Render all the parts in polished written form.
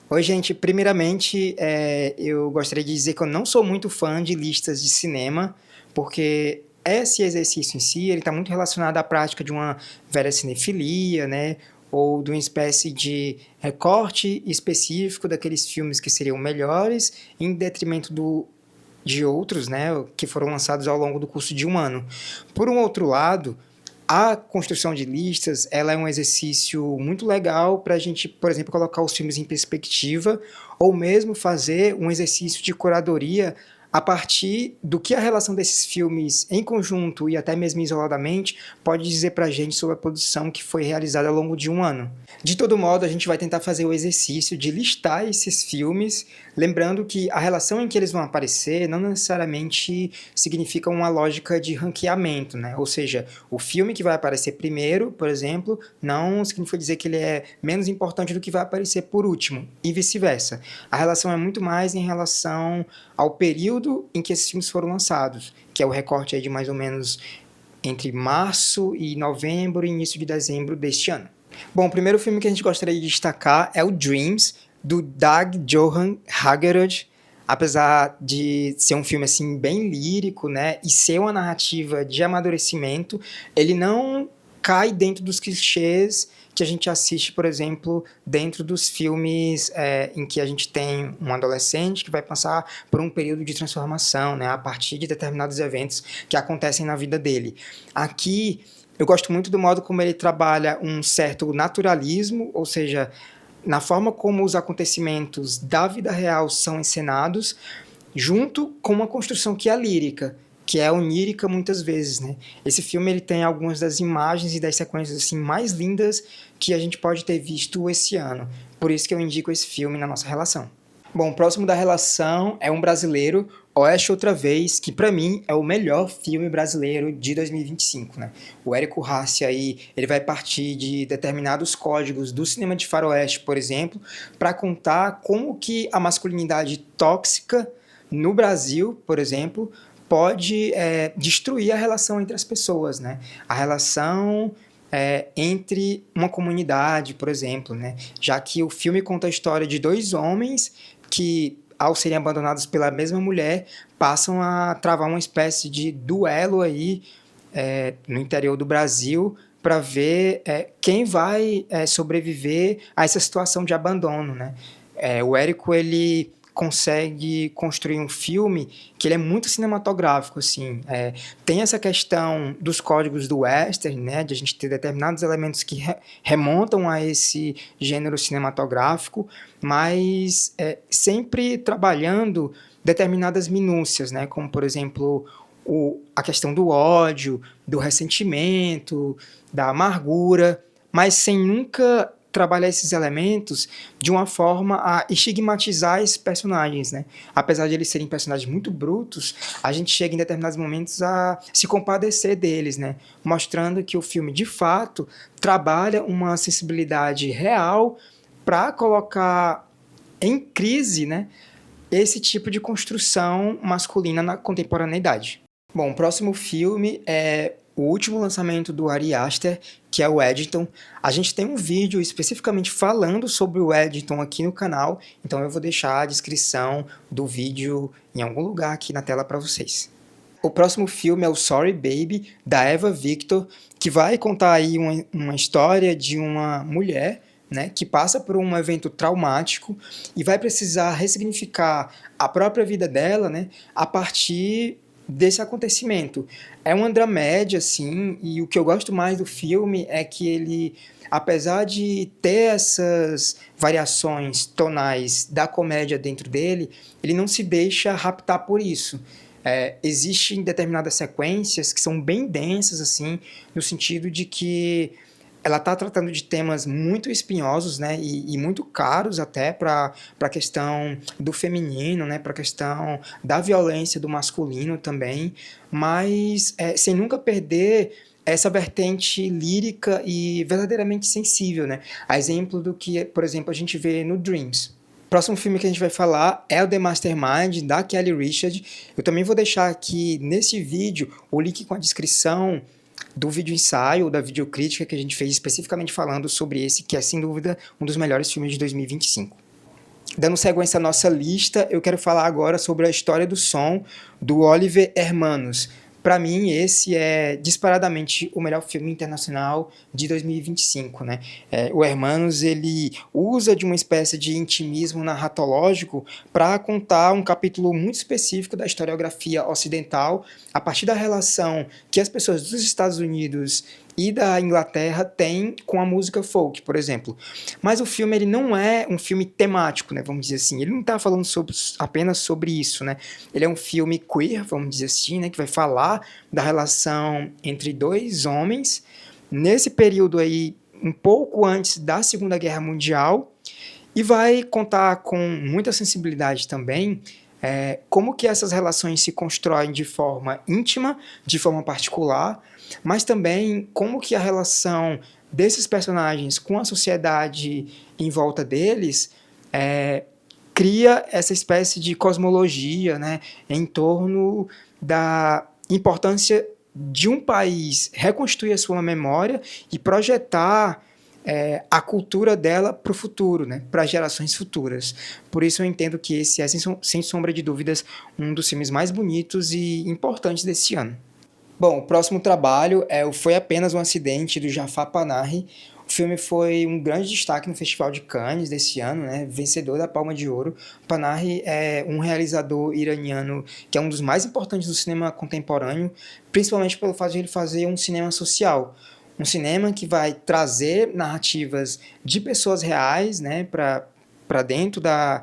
Oi, gente. Primeiramente, eu gostaria de dizer que eu não sou muito fã de listas de cinema, porque esse exercício em si, ele está muito relacionado à prática de uma velha cinefilia, né? Ou de uma espécie de recorte específico daqueles filmes que seriam melhores, em detrimento de outros, né? Que foram lançados ao longo do curso de um ano. Por um outro lado, a construção de listas, ela é um exercício muito legal para a gente, por exemplo, colocar os filmes em perspectiva, ou mesmo fazer um exercício de curadoria a partir do que a relação desses filmes em conjunto e até mesmo isoladamente pode dizer para a gente sobre a produção que foi realizada ao longo de um ano. De todo modo, a gente vai tentar fazer o exercício de listar esses filmes, lembrando que a relação em que eles vão aparecer não necessariamente significa uma lógica de ranqueamento, né? Ou seja, o filme que vai aparecer primeiro, por exemplo, não significa dizer que ele é menos importante do que vai aparecer por último, e vice-versa. A relação é muito mais em relação ao período em que esses filmes foram lançados, que é o recorte aí de mais ou menos entre março e novembro e início de dezembro deste ano. Bom, o primeiro filme que a gente gostaria de destacar é o Dreams, do Dag Johan Hagerud. Apesar de ser um filme assim bem lírico, né, e ser uma narrativa de amadurecimento, ele não cai dentro dos clichês que a gente assiste, por exemplo, dentro dos filmes em que a gente tem um adolescente que vai passar por um período de transformação, né, a partir de determinados eventos que acontecem na vida dele. Aqui, eu gosto muito do modo como ele trabalha um certo naturalismo, ou seja, na forma como os acontecimentos da vida real são encenados, junto com uma construção que é lírica, que é onírica muitas vezes, né? Esse filme ele tem algumas das imagens e das sequências assim mais lindas que a gente pode ter visto esse ano. Por isso que eu indico esse filme na nossa relação. Bom, o próximo da relação é um brasileiro, Oeste Outra Vez, que para mim é o melhor filme brasileiro de 2025, né? O Érico Rassi aí, ele vai partir de determinados códigos do cinema de faroeste, por exemplo, para contar como que a masculinidade tóxica no Brasil, por exemplo, pode destruir a relação entre as pessoas, né? A relação entre uma comunidade, por exemplo, né? Já que o filme conta a história de dois homens que, ao serem abandonados pela mesma mulher, passam a travar uma espécie de duelo aí no interior do Brasil para ver quem vai sobreviver a essa situação de abandono, né? O Érico, ele consegue construir um filme que ele é muito cinematográfico, assim. Tem essa questão dos códigos do western, né, de a gente ter determinados elementos que remontam a esse gênero cinematográfico, mas sempre trabalhando determinadas minúcias, né, como, por exemplo, a questão do ódio, do ressentimento, da amargura, mas sem nunca trabalhar esses elementos de uma forma a estigmatizar esses personagens, né? Apesar de eles serem personagens muito brutos, a gente chega em determinados momentos a se compadecer deles, né? Mostrando que o filme, de fato, trabalha uma sensibilidade real para colocar em crise, né, esse tipo de construção masculina na contemporaneidade. Bom, o próximo filme é o último lançamento do Ari Aster, que é o Eddington. A gente tem um vídeo especificamente falando sobre o Eddington aqui no canal, então eu vou deixar a descrição do vídeo em algum lugar aqui na tela para vocês. O próximo filme é o Sorry Baby, da Eva Victor, que vai contar aí uma história de uma mulher, né, que passa por um evento traumático e vai precisar ressignificar a própria vida dela, né, a partir desse acontecimento. É uma dramédia, assim, e o que eu gosto mais do filme é que ele, apesar de ter essas variações tonais da comédia dentro dele, ele não se deixa raptar por isso. Existem determinadas sequências que são bem densas, assim, no sentido de que ela está tratando de temas muito espinhosos, né, e muito caros até para a questão do feminino, né, para a questão da violência do masculino também, mas sem nunca perder essa vertente lírica e verdadeiramente sensível, né? A exemplo do que, por exemplo, a gente vê no Dreams. O próximo filme que a gente vai falar é o The Mastermind, da Kelly Richard. Eu também vou deixar aqui nesse vídeo o link com a descrição do vídeo ensaio, da videocrítica que a gente fez especificamente falando sobre esse, que é sem dúvida um dos melhores filmes de 2025. Dando sequência à nossa lista, eu quero falar agora sobre a história do som do Oliver Hermanos. Para mim, esse é disparadamente o melhor filme internacional de 2025, né? O Hermanos, ele usa de uma espécie de intimismo narratológico para contar um capítulo muito específico da historiografia ocidental, a partir da relação que as pessoas dos Estados Unidos e da Inglaterra têm com a música folk, por exemplo. Mas o filme ele não é um filme temático, né, vamos dizer assim. Ele não está falando apenas sobre isso, né? Ele é um filme queer, vamos dizer assim, né, que vai falar da relação entre dois homens nesse período aí um pouco antes da Segunda Guerra Mundial e vai contar com muita sensibilidade também como que essas relações se constroem de forma íntima, de forma particular, mas também como que a relação desses personagens com a sociedade em volta deles cria essa espécie de cosmologia, né, em torno da importância de um país reconstruir a sua memória e projetar a cultura dela para o futuro, né, para gerações futuras. Por isso eu entendo que esse é, sem sombra de dúvidas, um dos filmes mais bonitos e importantes desse ano. Bom, o próximo trabalho é o Foi Apenas um Acidente, do Jafar Panahi. O filme foi um grande destaque no Festival de Cannes desse ano, né? Vencedor da Palma de Ouro. Panahi é um realizador iraniano que é um dos mais importantes do cinema contemporâneo, principalmente pelo fato de ele fazer um cinema social. Um cinema que vai trazer narrativas de pessoas reais, né, para dentro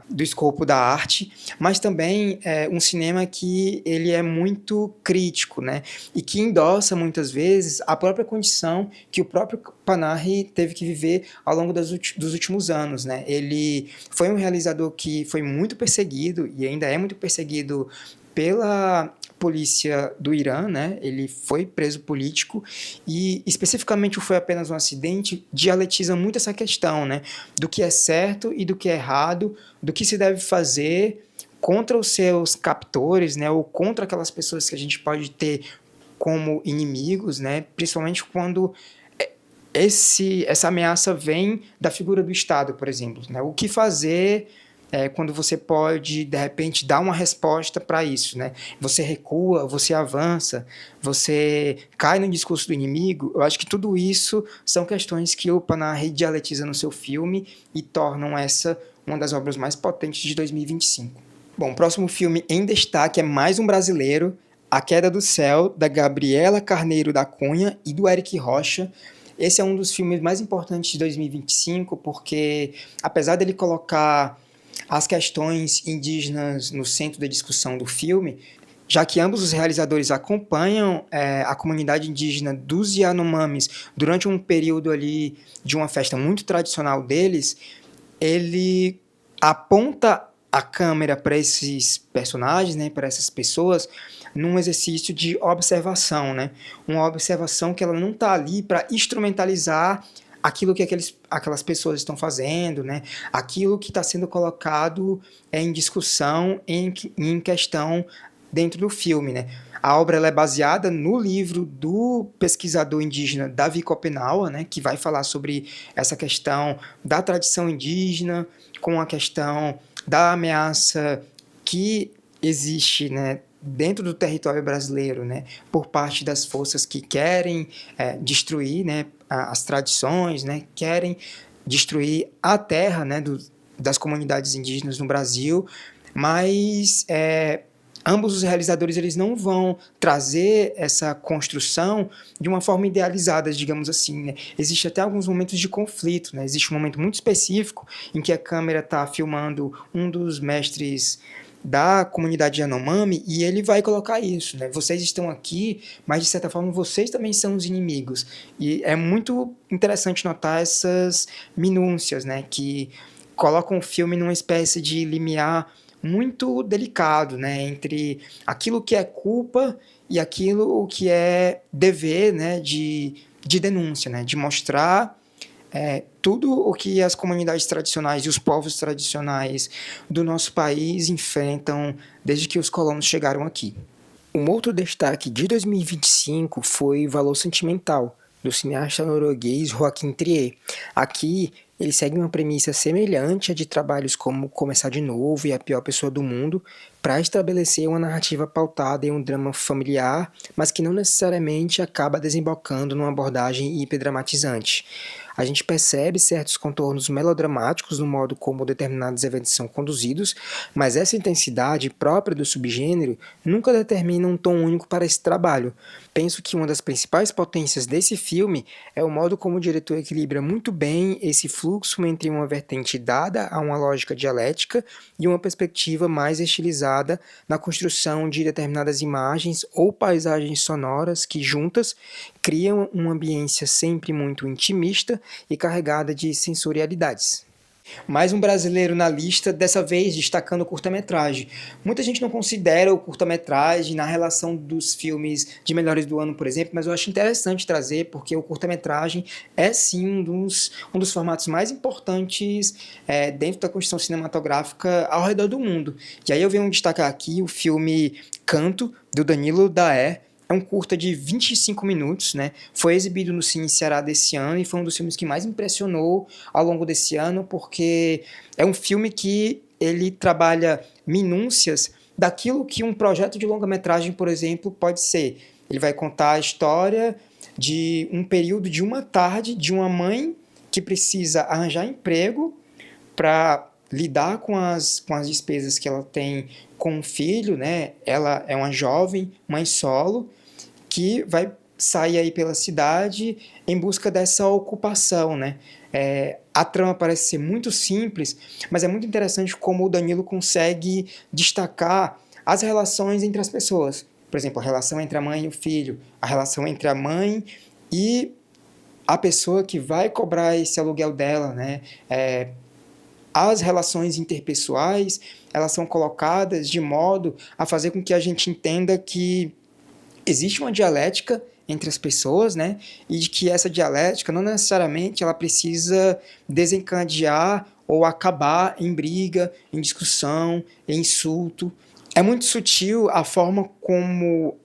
do escopo da arte, mas também um cinema que ele é muito crítico, né, e que endossa muitas vezes a própria condição que o próprio Panahi teve que viver ao longo dos últimos anos, né. Ele foi um realizador que foi muito perseguido e ainda é muito perseguido pela polícia do Irã, né? Ele foi preso político e especificamente o Foi Apenas um Acidente dialetiza muito essa questão, né? Do que é certo e do que é errado, do que se deve fazer contra os seus captores, né? Ou contra aquelas pessoas que a gente pode ter como inimigos, né? Principalmente quando essa ameaça vem da figura do Estado, por exemplo, né? O que fazer quando você pode, de repente, dar uma resposta para isso, né? Você recua, você avança, você cai no discurso do inimigo. Eu acho que tudo isso são questões que o Panahi dialetiza no seu filme e tornam essa uma das obras mais potentes de 2025. Bom, o próximo filme em destaque é mais um brasileiro, A Queda do Céu, da Gabriela Carneiro da Cunha e do Eric Rocha. Esse é um dos filmes mais importantes de 2025, porque apesar dele colocar as questões indígenas no centro da discussão do filme, já que ambos os realizadores acompanham a comunidade indígena dos Yanomamis durante um período ali de uma festa muito tradicional deles, ele aponta a câmera para esses personagens, né, para essas pessoas, num exercício de observação, né? Uma observação que ela não está ali para instrumentalizar aquilo que aquelas pessoas estão fazendo, né? Aquilo que está sendo colocado em discussão, em questão dentro do filme, né? A obra ela é baseada no livro do pesquisador indígena Davi Copenaua, né, que vai falar sobre essa questão da tradição indígena com a questão da ameaça que existe, né, dentro do território brasileiro, né, por parte das forças que querem destruir, né, as tradições, né, querem destruir a terra, né, das comunidades indígenas no Brasil, mas ambos os realizadores eles não vão trazer essa construção de uma forma idealizada, digamos assim, né? Existe até alguns momentos de conflito, né? Existe um momento muito específico em que a câmera está filmando um dos mestres da comunidade Yanomami e ele vai colocar isso, né? Vocês estão aqui, mas de certa forma vocês também são os inimigos. E é muito interessante notar essas minúcias, né? Que colocam o filme numa espécie de limiar muito delicado, né, entre aquilo que é culpa e aquilo que é dever, né, de denúncia, né, de mostrar tudo o que as comunidades tradicionais e os povos tradicionais do nosso país enfrentam desde que os colonos chegaram aqui. Um outro destaque de 2025 foi Valor Sentimental, do cineasta norueguês Joaquim Trier. Aqui ele segue uma premissa semelhante à de trabalhos como Começar de Novo e A Pior Pessoa do Mundo, para estabelecer uma narrativa pautada em um drama familiar, mas que não necessariamente acaba desembocando numa abordagem hiperdramatizante. A gente percebe certos contornos melodramáticos no modo como determinados eventos são conduzidos, mas essa intensidade própria do subgênero nunca determina um tom único para esse trabalho. Penso que uma das principais potências desse filme é o modo como o diretor equilibra muito bem esse fluxo entre uma vertente dada a uma lógica dialética e uma perspectiva mais estilizada na construção de determinadas imagens ou paisagens sonoras que, juntas, criam uma ambiência sempre muito intimista e carregada de sensorialidades. Mais um brasileiro na lista, dessa vez destacando o curta-metragem. Muita gente não considera o curta-metragem na relação dos filmes de melhores do ano, por exemplo, mas eu acho interessante trazer, porque o curta-metragem é sim um dos formatos mais importantes dentro da construção cinematográfica ao redor do mundo. E aí eu venho destacar aqui o filme Canto, do Danilo Daer. É um curta de 25 minutos, né? Foi exibido no Cine Ceará desse ano e foi um dos filmes que mais impressionou ao longo desse ano, porque é um filme que ele trabalha minúcias daquilo que um projeto de longa-metragem, por exemplo, pode ser. Ele vai contar a história de um período de uma tarde de uma mãe que precisa arranjar emprego para lidar com as despesas que ela tem com o filho, né? Ela é uma jovem mãe solo que vai sair aí pela cidade em busca dessa ocupação, né? A trama parece ser muito simples, mas é muito interessante como o Danilo consegue destacar as relações entre as pessoas. Por exemplo, a relação entre a mãe e o filho, a relação entre a mãe e a pessoa que vai cobrar esse aluguel dela, né? As relações interpessoais, elas são colocadas de modo a fazer com que a gente entenda que existe uma dialética entre as pessoas, né? E de que essa dialética não necessariamente ela precisa desencadear ou acabar em briga, em discussão, em insulto. É muito sutil a forma como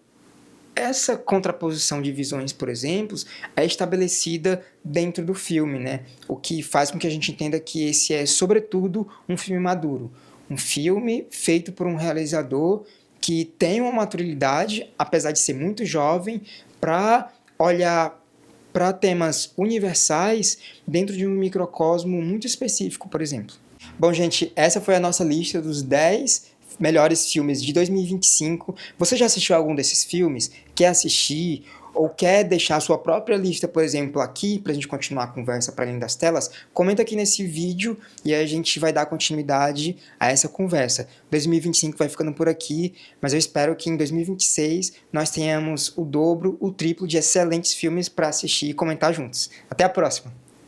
essa contraposição de visões, por exemplo, é estabelecida dentro do filme, né? O que faz com que a gente entenda que esse é, sobretudo, um filme maduro. Um filme feito por um realizador que tem uma maturidade, apesar de ser muito jovem, para olhar para temas universais dentro de um microcosmo muito específico, por exemplo. Bom, gente, essa foi a nossa lista dos 10 melhores filmes de 2025. Você já assistiu algum desses filmes? Quer assistir? Ou quer deixar a sua própria lista, por exemplo, aqui, para a gente continuar a conversa para além das telas? Comenta aqui nesse vídeo e a gente vai dar continuidade a essa conversa. 2025 vai ficando por aqui, mas eu espero que em 2026 nós tenhamos o dobro, o triplo de excelentes filmes para assistir e comentar juntos. Até a próxima!